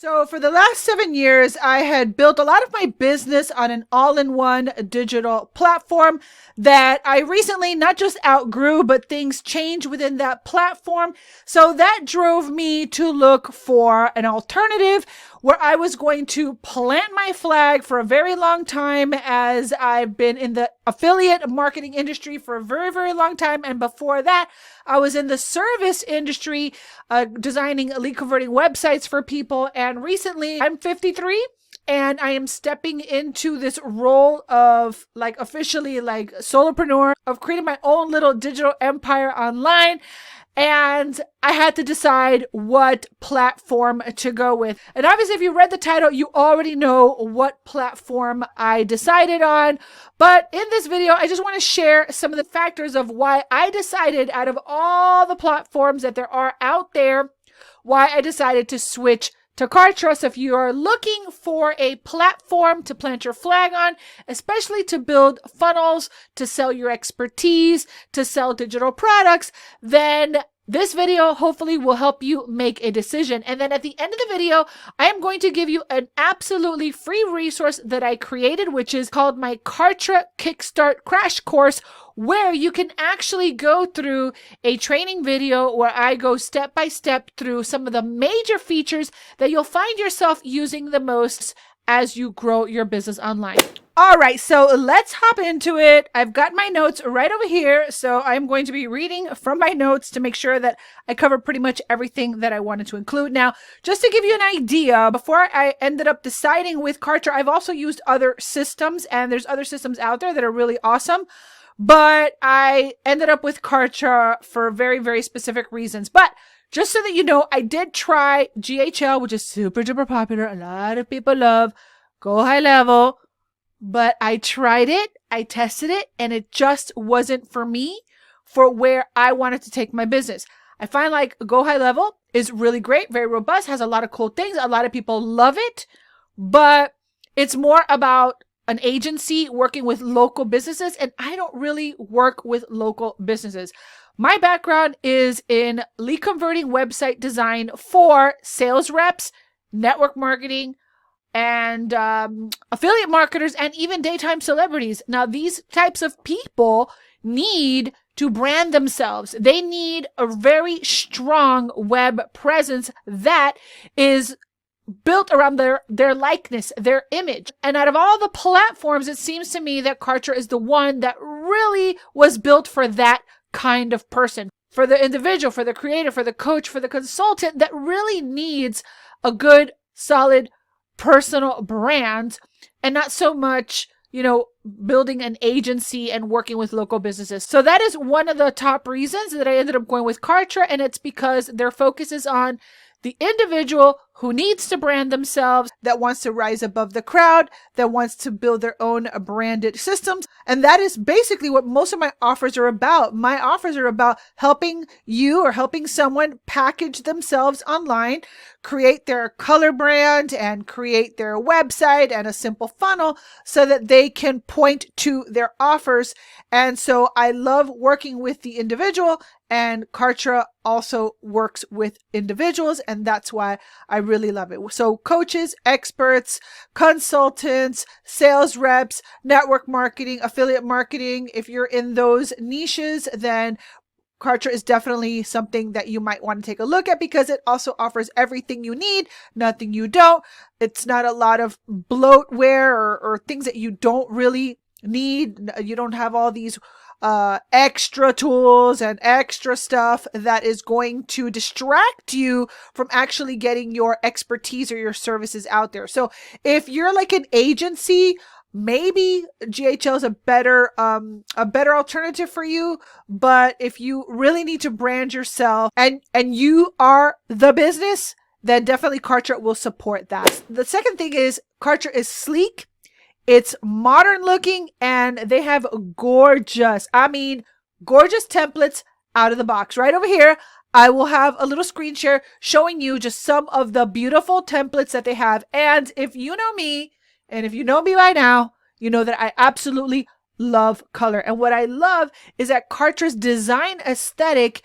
So for the last 7 years, I had built a lot of my business on an all-in-one digital platform that I recently not just outgrew, but things changed within that platform. So that drove me to look for an alternative where I was going to plant my flag for a very long time, as I've been in the affiliate marketing industry for a very, very long time. And before that, I was in the service industry, designing lead converting websites for people. And recently I'm 53 and I am stepping into this role of officially solopreneur, of creating my own little digital empire online. And I had to decide what platform to go with. And obviously, if you read the title, you already know what platform I decided on. But in this video, I just want to share some of the factors of why I decided, out of all the platforms that there are out there, why I decided to switch to Kartra. So if you are looking for a platform to plant your flag on, especially to build funnels, to sell your expertise, to sell digital products, then this video hopefully will help you make a decision. And then at the end of the video, I am going to give you an absolutely free resource that I created, which is called my Kartra Kick-Start Crash Course, where you can actually go through a training video where I go step by step through some of the major features that you'll find yourself using the most as you grow your business online. All right, so let's hop into it. I've got my notes right over here, so I'm going to be reading from my notes to make sure that I cover pretty much everything that I wanted to include. Now, just to give you an idea, before I ended up deciding with Kartra, I've also used other systems, and there's other systems out there that are really awesome. But I ended up with Kartra for very, very specific reasons. But just so that you know, I did try GHL, which is super duper popular. A lot of people love Go High Level. But I tried it, I tested it, and it just wasn't for me for where I wanted to take my business. I find like Go High Level is really great, very robust, has a lot of cool things. A lot of people love it, but it's more about an agency working with local businesses, and I don't really work with local businesses. My background is in lead converting website design for sales reps, network marketing, and affiliate marketers, and even daytime celebrities. Now, these types of people need to brand themselves. They need a very strong web presence that is built around their likeness, their image. And out of all the platforms, it seems to me that Kartra is the one that really was built for that kind of person, for the individual, for the creator, for the coach, for the consultant that really needs a good, solid, personal brand, and not so much, building an agency and working with local businesses. So that is one of the top reasons that I ended up going with Kartra, and it's because their focus is on the individual who needs to brand themselves, that wants to rise above the crowd, that wants to build their own branded systems. And that is basically what most of my offers are about. My offers are about helping you or helping someone package themselves online, create their color brand and create their website and a simple funnel so that they can point to their offers. And so I love working with the individual, and Kartra also works with individuals, and that's why I really love it. So coaches, experts, consultants, sales reps, network marketing, affiliate marketing, if you're in those niches, then Kartra is definitely something that you might want to take a look at, because it also offers everything you need, nothing you don't. It's not a lot of bloatware or things that you don't really need. You don't have all these extra tools and extra stuff that is going to distract you from actually getting your expertise or your services out there. So if you're like an agency, maybe GHL is a better alternative for you. But if you really need to brand yourself and you are the business, then definitely Kartra will support that. The second thing is Kartra is sleek. It's modern looking, and they have gorgeous templates out of the box. Right over here, I will have a little screen share showing you just some of the beautiful templates that they have. And if you know me, and if you know me by now, you know that I absolutely love color. And what I love is that Kartra's design aesthetic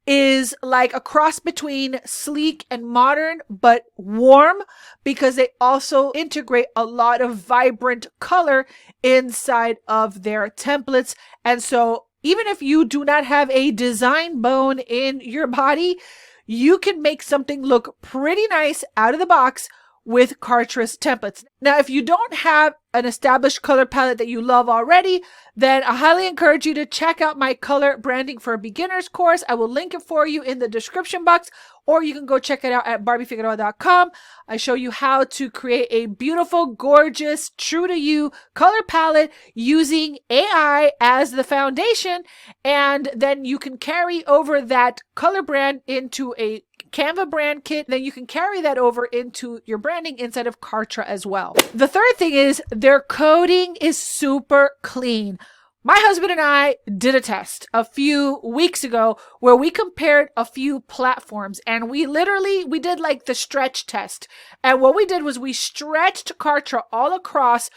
is like a cross between sleek and modern, but warm, because they also integrate a lot of vibrant color inside of their templates. And so even if you do not have a design bone in your body, you can make something look pretty nice out of the box with Kartra's templates. Now, if you don't have an established color palette that you love already, then I highly encourage you to check out my color branding for beginners course. I will link it for you in the description box, or you can go check it out at barbiefigueroa.com. I show you how to create a beautiful, gorgeous, true to you color palette using AI as the foundation. And then you can carry over that color brand into a Canva brand kit. Then you can carry that over into your branding inside of Kartra as well. The third thing is their coding is super clean. My husband and I did a test a few weeks ago where we compared a few platforms, and we did like the stretch test. And what we did was we stretched Kartra all across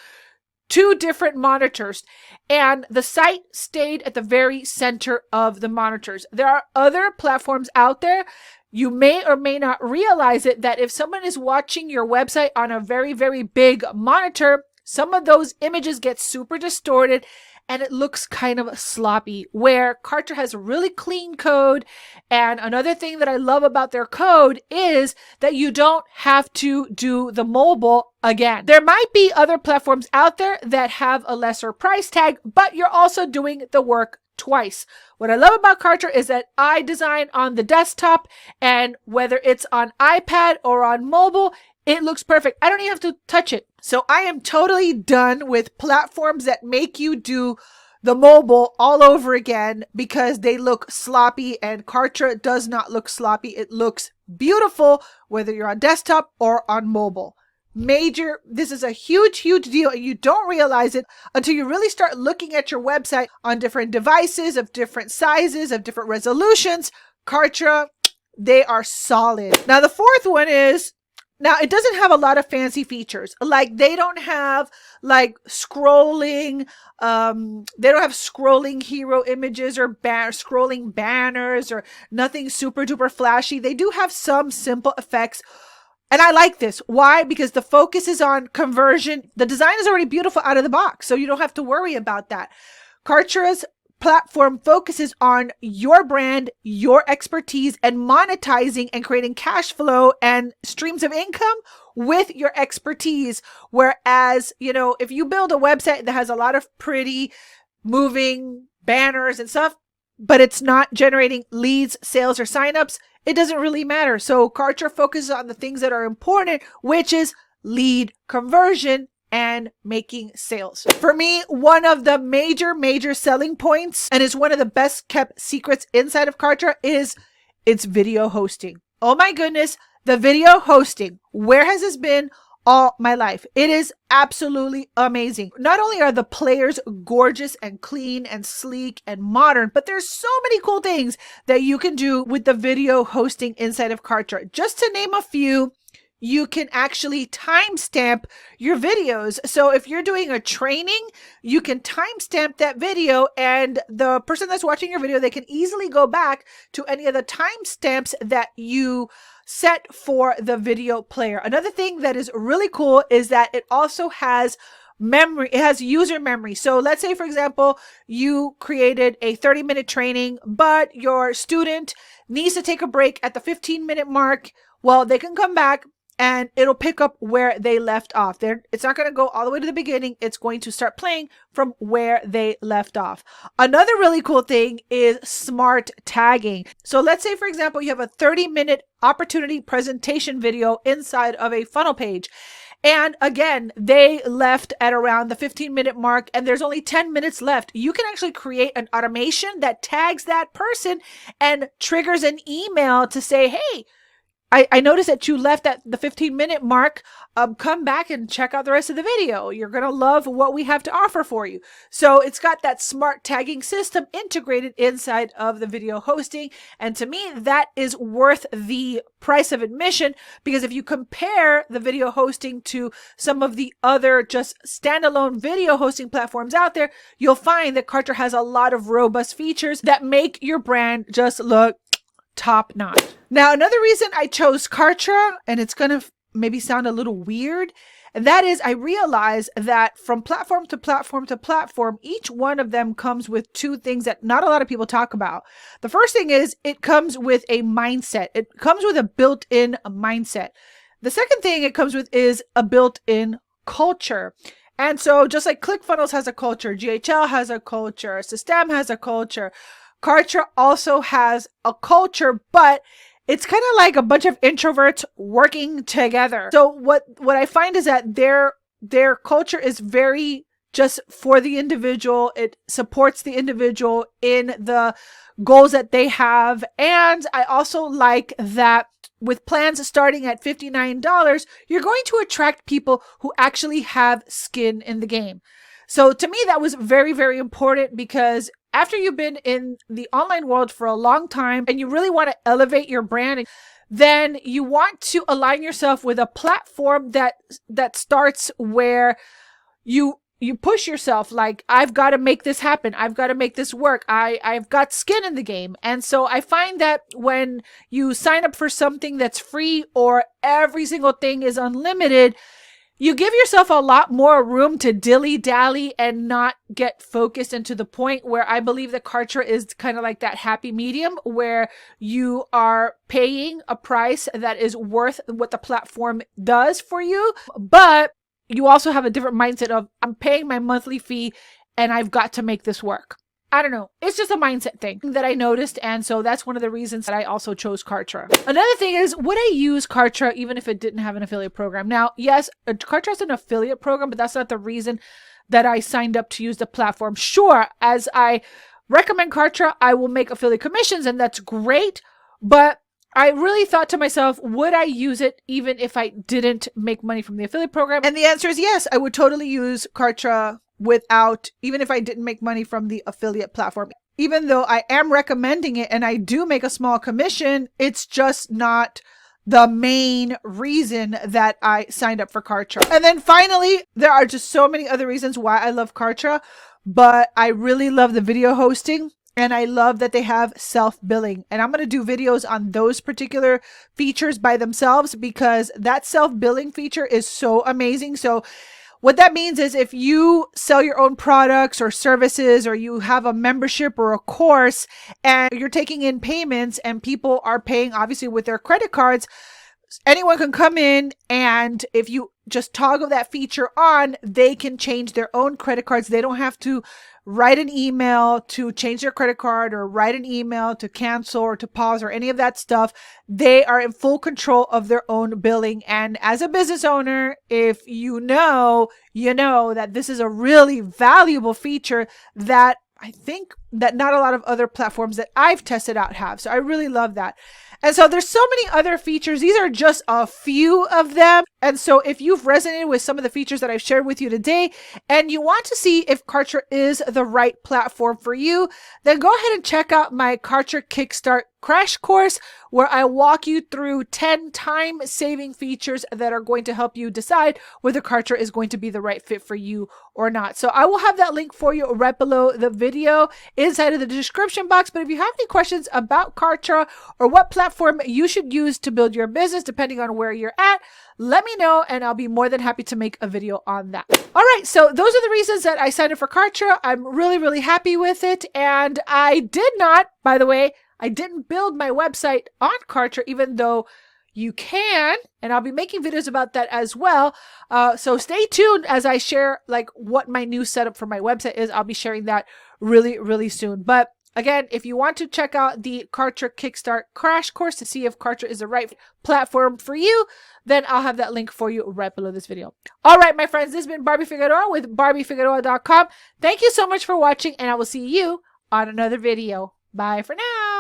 2 different monitors, and the site stayed at the very center of the monitors. There are other platforms out there. You may or may not realize it, that if someone is watching your website on a very, very big monitor, some of those images get super distorted and it looks kind of sloppy, where Kartra has really clean code. And another thing that I love about their code is that you don't have to do the mobile again. There might be other platforms out there that have a lesser price tag, but you're also doing the work twice. What I love about Kartra is that I design on the desktop, and whether it's on iPad or on mobile, it looks perfect. I don't even have to touch it. So I am totally done with platforms that make you do the mobile all over again because they look sloppy, and Kartra does not look sloppy. It looks beautiful whether you're on desktop or on mobile. This is a huge, huge deal, and you don't realize it until you really start looking at your website on different devices of different sizes, of different resolutions. Kartra, they are solid. Now, the fourth one is, now it doesn't have a lot of fancy features. Like they don't have like scrolling, they don't have scrolling hero images or scrolling banners or nothing super duper flashy. They do have some simple effects. And I like this. Why? Because the focus is on conversion. The design is already beautiful out of the box, so you don't have to worry about that. Kartra's platform focuses on your brand, your expertise, and monetizing and creating cash flow and streams of income with your expertise. Whereas, if you build a website that has a lot of pretty moving banners and stuff, but it's not generating leads, sales, or signups, it doesn't really matter. So Kartra focuses on the things that are important, which is lead conversion and making sales. For me, one of the major selling points, and is one of the best kept secrets inside of Kartra, is its video hosting. Oh my goodness, the video hosting. Where has this been all my life? It is absolutely amazing. Not only are the players gorgeous and clean and sleek and modern, but there's so many cool things that you can do with the video hosting inside of Kartra. Just to name a few, you can actually timestamp your videos. So if you're doing a training, you can timestamp that video, and the person that's watching your video, they can easily go back to any of the timestamps that you set for the video player. Another thing that is really cool is that it also has memory. It has user memory. So let's say, for example, you created a 30-minute training, but your student needs to take a break at the 15-minute mark. Well, they can come back and it'll pick up where they left off. It's not going to go all the way to the beginning. It's going to start playing from where they left off. Another really cool thing is smart tagging. So let's say, for example, you have a 30-minute opportunity presentation video inside of a funnel page. And again, they left at around the 15-minute mark and there's only 10 minutes left. You can actually create an automation that tags that person and triggers an email to say, hey, I noticed that you left at the 15-minute mark. Come back and check out the rest of the video. You're going to love what we have to offer for you. So it's got that smart tagging system integrated inside of the video hosting. And to me, that is worth the price of admission, because if you compare the video hosting to some of the other just standalone video hosting platforms out there, you'll find that Kartra has a lot of robust features that make your brand just look top notch. Now, another reason I chose Kartra, and it's going to maybe sound a little weird, and that is I realize that from platform to platform to platform, each one of them comes with two things that not a lot of people talk about. The first thing is it comes with a mindset. It comes with a built-in mindset. The second thing it comes with is a built-in culture. And so just like ClickFunnels has a culture, GHL has a culture, System has a culture, Kartra also has a culture, but it's kind of like a bunch of introverts working together. So what I find is that their culture is very just for the individual. It supports the individual in the goals that they have. And I also like that with plans starting at $59, you're going to attract people who actually have skin in the game. So to me, that was very, very important, because after you've been in the online world for a long time and you really want to elevate your brand, then you want to align yourself with a platform that starts where you push yourself, like, I've got to make this happen. I've got to make this work. I've got skin in the game. And so I find that when you sign up for something that's free or every single thing is unlimited, you give yourself a lot more room to dilly-dally and not get focused, into the point where I believe that Kartra is kind of like that happy medium where you are paying a price that is worth what the platform does for you, but you also have a different mindset of, I'm paying my monthly fee and I've got to make this work. I don't know. It's just a mindset thing that I noticed. And so that's one of the reasons that I also chose Kartra. Another thing is, would I use Kartra even if it didn't have an affiliate program? Now, yes, Kartra has an affiliate program, but that's not the reason that I signed up to use the platform. Sure, as I recommend Kartra, I will make affiliate commissions, and that's great. But I really thought to myself, would I use it even if I didn't make money from the affiliate program? And the answer is yes, I would totally use Kartra even if I didn't make money from the affiliate platform. Even though I am recommending it and I do make a small commission, it's just not the main reason that I signed up for Kartra. And then finally, there are just so many other reasons why I love Kartra, but I really love the video hosting. And I love that they have self-billing. And I'm going to do videos on those particular features by themselves, because that self-billing feature is so amazing. So what that means is, if you sell your own products or services, or you have a membership or a course and you're taking in payments and people are paying obviously with their credit cards, anyone can come in, and if you just toggle that feature on, they can change their own credit cards. They don't have to write an email to change their credit card, or write an email to cancel or to pause or any of that stuff. They are in full control of their own billing. And as a business owner, if you know that this is a really valuable feature that I think that not a lot of other platforms that I've tested out have. So I really love that. And so there's so many other features. These are just a few of them. And so if you've resonated with some of the features that I've shared with you today, and you want to see if Kartra is the right platform for you, then go ahead and check out my Kartra Kick-Start Crash Course, where I walk you through 10 time-saving features that are going to help you decide whether Kartra is going to be the right fit for you or not. So I will have that link for you right below the video inside of the description box. But if you have any questions about Kartra or what platform you should use to build your business, depending on where you're at, let me know, and I'll be more than happy to make a video on that. All right, so those are the reasons that I signed up for Kartra. I'm really, really happy with it. And I did not, by the way, I didn't build my website on Kartra, even though you can, and I'll be making videos about that as well. So stay tuned as I share like what my new setup for my website is. I'll be sharing that really, really soon. But again, if you want to check out the Kartra Kick-Start Crash Course to see if Kartra is the right platform for you, then I'll have that link for you right below this video. All right, my friends, this has been Barbie Figueroa with BarbieFigueroa.com. Thank you so much for watching, and I will see you on another video. Bye for now.